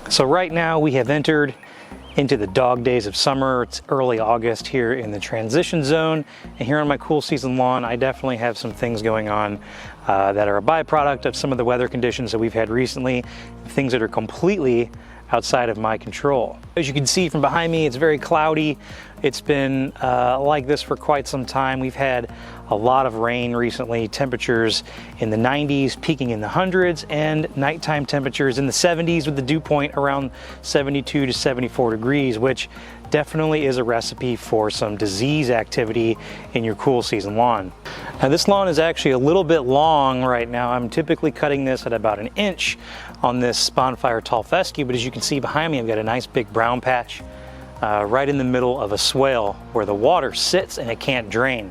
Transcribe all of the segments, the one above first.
So right now we have entered into the dog days of summer. It's early August here in the transition zone, and here on my cool season lawn I definitely have some things going on that are a byproduct of some of the weather conditions that we've had recently, things that are completely outside of my control. As you can see from behind me, it's very cloudy. It's been like this for quite some time. We've had a lot of rain recently, temperatures in the 90s, peaking in the hundreds, and nighttime temperatures in the 70s with the dew point around 72 to 74 degrees, which definitely is a recipe for some disease activity in your cool season lawn. Now this lawn is actually a little bit long right now. I'm typically cutting this at about an inch on this bonfire tall fescue, but as you can see behind me, I've got a nice big brown patch right in the middle of a swale where the water sits and it can't drain.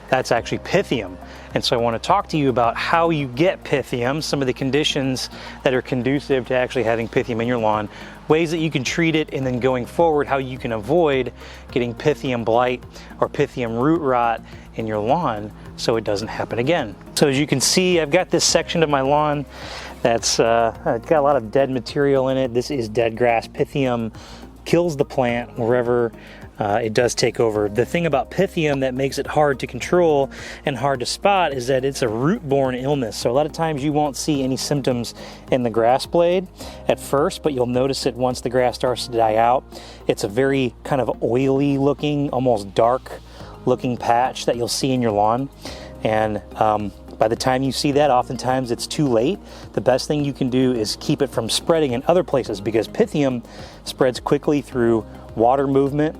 That's actually pythium. And so I want to talk to you about how you get pythium, some of the conditions that are conducive to actually having pythium in your lawn, ways that you can treat it, and then going forward, how you can avoid getting pythium blight or pythium root rot in your lawn so it doesn't happen again. So as you can see, I've got this section of my lawn that's got a lot of dead material in it. This is dead grass. Pythium kills the plant wherever it does take over. The thing about pythium that makes it hard to control and hard to spot is that it's a root-borne illness. So a lot of times you won't see any symptoms in the grass blade at first, but you'll notice it once the grass starts to die out. It's a very kind of oily looking, almost dark looking patch that you'll see in your lawn. And by the time you see that, oftentimes it's too late. The best thing you can do is keep it from spreading in other places, because pythium spreads quickly through water movement.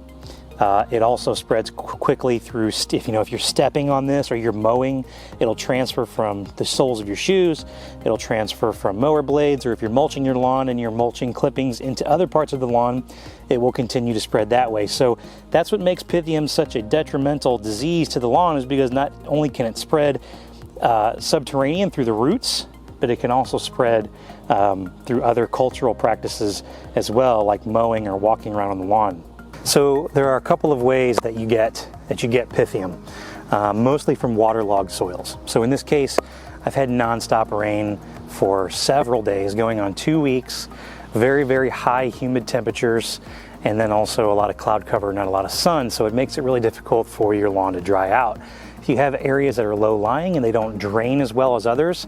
It also spreads quickly through, if you're stepping on this or you're mowing, it'll transfer from the soles of your shoes, it'll transfer from mower blades, or if you're mulching your lawn and you're mulching clippings into other parts of the lawn, it will continue to spread that way. So that's what makes pythium such a detrimental disease to the lawn, is because not only can it spread subterranean through the roots, but it can also spread through other cultural practices as well, like mowing or walking around on the lawn. So there are a couple of ways that you get pythium, mostly from waterlogged soils. So in this case, I've had nonstop rain for several days, going on 2 weeks, very, very high humid temperatures, and then also a lot of cloud cover, not a lot of sun, so it makes it really difficult for your lawn to dry out. If you have areas that are low-lying and they don't drain as well as others,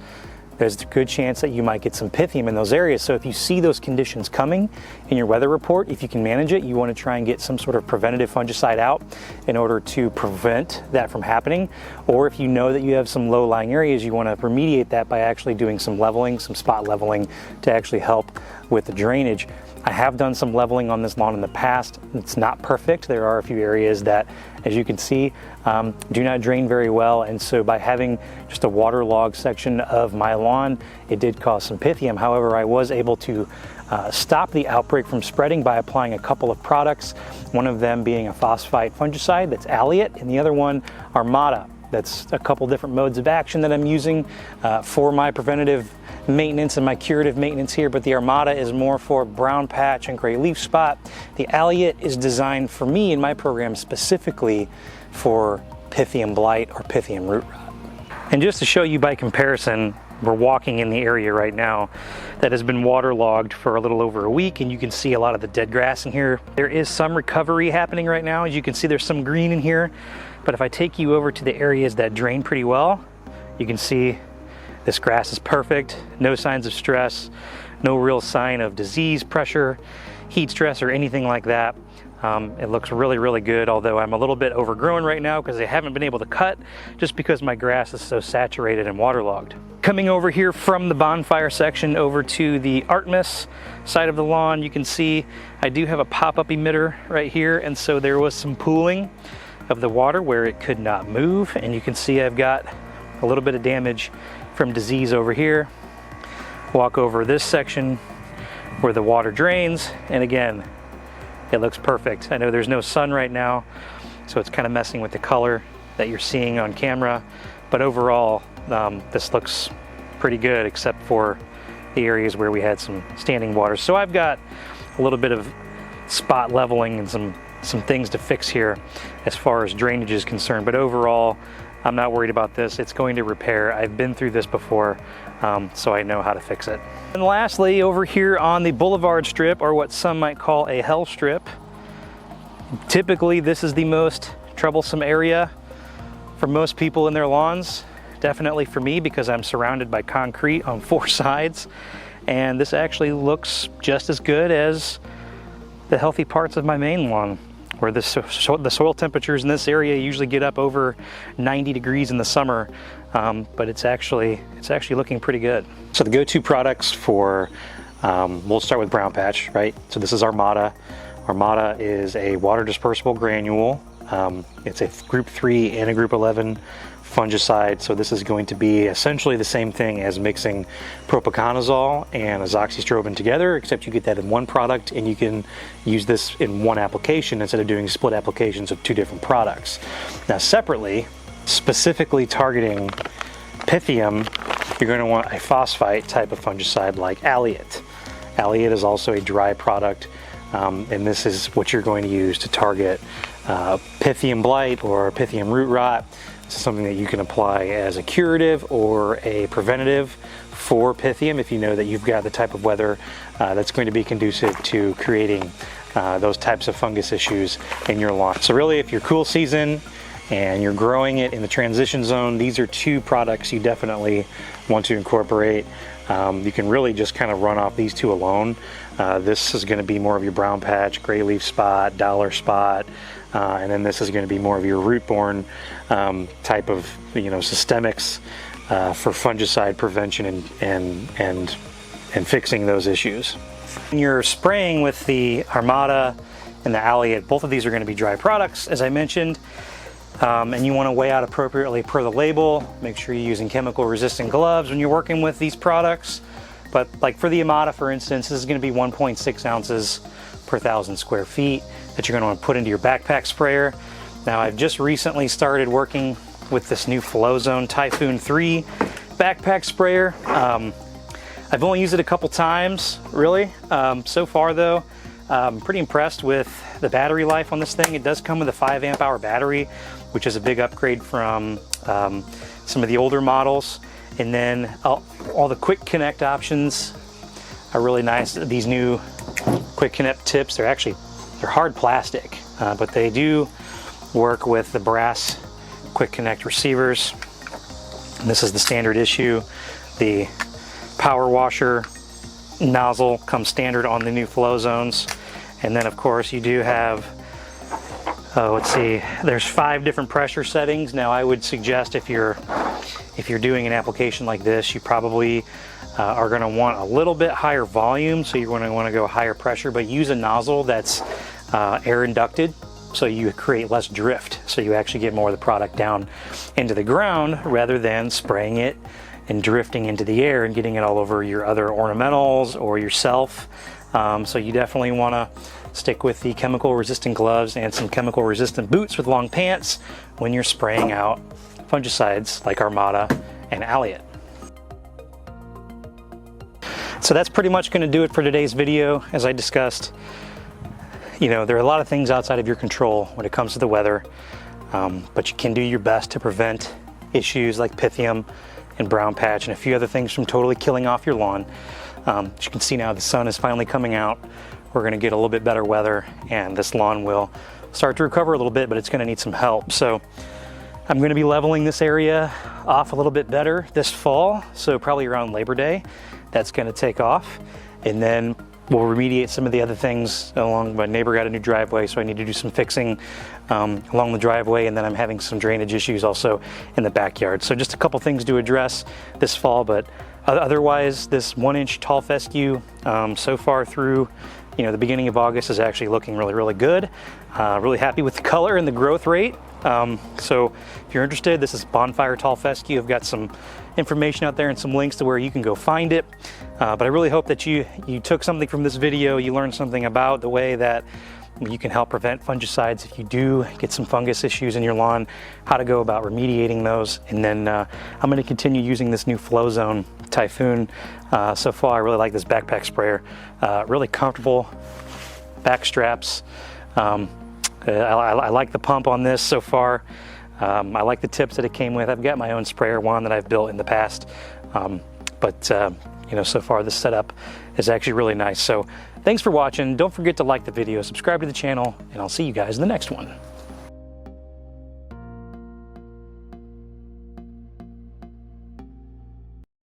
there's a good chance that you might get some pythium in those areas. So if you see those conditions coming in your weather report, if you can manage it, you want to try and get some sort of preventative fungicide out in order to prevent that from happening. Or if you know that you have some low-lying areas, you want to remediate that by actually doing some leveling, some spot leveling, to actually help with the drainage. I have done some leveling on this lawn in the past. It's not perfect. There are a few areas that, as you can see, do not drain very well, and so by having just a waterlogged section of my lawn, it did cause some pythium. However, I was able to stop the outbreak from spreading by applying a couple of products, one of them being a phosphite fungicide, that's Alliot, and the other one, Armada. That's a couple different modes of action that I'm using for my preventative maintenance and my curative maintenance here, but the Armada is more for brown patch and gray leaf spot. The Alliot is designed for me in my program specifically for pythium blight or pythium root rot. And just to show you by comparison, we're walking in the area right now that has been waterlogged for a little over a week, and you can see a lot of the dead grass in here. There is some recovery happening right now. As you can see, there's some green in here, but if I take you over to the areas that drain pretty well, you can see this grass is perfect, no signs of stress, no real sign of disease, pressure, heat stress, or anything like that. It looks really, really good, although I'm a little bit overgrown right now because I haven't been able to cut just because my grass is so saturated and waterlogged. Coming over here from the bonfire section over to the Artemis side of the lawn, you can see I do have a pop-up emitter right here, and so there was some pooling of the water where it could not move, and you can see I've got a little bit of damage from disease over here. Walk over this section where the water drains, and again, it looks perfect. I know there's no sun right now, so it's kind of messing with the color that you're seeing on camera, but overall this looks pretty good, except for the areas where we had some standing water. So I've got a little bit of spot leveling and some things to fix here as far as drainage is concerned, but overall I'm not worried about this. It's going to repair. I've been through this before, so I know how to fix it. And lastly, over here on the boulevard strip, or what some might call a hell strip, typically this is the most troublesome area for most people in their lawns. Definitely for me, because I'm surrounded by concrete on 4 sides. And this actually looks just as good as the healthy parts of my main lawn, where the soil temperatures in this area usually get up over 90 degrees in the summer, but it's actually looking pretty good. So the go-to products for, we'll start with brown patch, right? So this is Armada. Armada is a water dispersible granule. It's a group 3 and a group 11 fungicide, so this is going to be essentially the same thing as mixing propiconazole and azoxystrobin together, except you get that in one product and you can use this in one application instead of doing split applications of 2 different products. Now separately, specifically targeting pythium, you're going to want a phosphite type of fungicide like Alliot. Alliot is also a dry product, and this is what you're going to use to target pythium blight or pythium root rot. This is something that you can apply as a curative or a preventative for pythium if you know that you've got the type of weather that's going to be conducive to creating those types of fungus issues in your lawn. So really, if you're cool season and you're growing it in the transition zone, these are 2 products you definitely want to incorporate. You can really just kind of run off these 2 alone. This is going to be more of your brown patch, gray leaf spot, dollar spot, and then this is going to be more of your root-borne type of, systemics for fungicide prevention and fixing those issues. When you're spraying with the Armada and the Alliot, both of these are going to be dry products, as I mentioned, and you want to weigh out appropriately per the label. Make sure you're using chemical-resistant gloves when you're working with these products. But like for the Armada, for instance, this is going to be 1.6 ounces per 1,000 square feet that you're going to want to put into your backpack sprayer. Now, I've just recently started working with this new Flowzone Typhoon 3 backpack sprayer. I've only used it a couple times, really. So far, though, I'm pretty impressed with the battery life on this thing. It does come with a 5 amp hour battery, which is a big upgrade from some of the older models. And then all the quick connect options are really nice. These new quick connect tips, they're hard plastic, but they do work with the brass quick connect receivers. And this is the standard issue. The power washer nozzle comes standard on the new Flowzones. And then of course you do have, let's see, there's 5 different pressure settings. Now I would suggest if you're doing an application like this, you probably are going to want a little bit higher volume, so you're going to want to go higher pressure, but use a nozzle that's air inducted, so you create less drift, so you actually get more of the product down into the ground rather than spraying it and drifting into the air and getting it all over your other ornamentals or yourself. So you definitely want to stick with the chemical resistant gloves and some chemical resistant boots with long pants when you're spraying out fungicides like Armada and Alliot. So that's pretty much going to do it for today's video. As I discussed, there are a lot of things outside of your control when it comes to the weather, but you can do your best to prevent issues like pythium and brown patch and a few other things from totally killing off your lawn. As you can see now, the sun is finally coming out. We're going to get a little bit better weather and this lawn will start to recover a little bit, but it's going to need some help. So I'm going to be leveling this area off a little bit better this fall, so probably around Labor Day. That's going to take off, and then we'll remediate some of the other things along. My neighbor got a new driveway, so I need to do some fixing along the driveway, and then I'm having some drainage issues also in the backyard. So just a couple things to address this fall, but otherwise this 1-inch tall fescue so far through the beginning of August is actually looking really, really good. Really happy with the color and the growth rate. So if you're interested, this is Bonfire Tall Fescue. I've got some information out there and some links to where you can go find it. But I really hope that you took something from this video. You learned something about the way that you can help prevent fungicides if you do get some fungus issues in your lawn, how to go about remediating those. And then I'm going to continue using this new Flowzone Typhoon. So far, I really like this backpack sprayer. Really comfortable back straps. I like the pump on this so far. I like the tips that it came with. I've got my own sprayer wand that I've built in the past, but you know, so far this setup is actually really nice. So thanks for watching. Don't forget to like the video, subscribe to the channel, and I'll see you guys in the next one.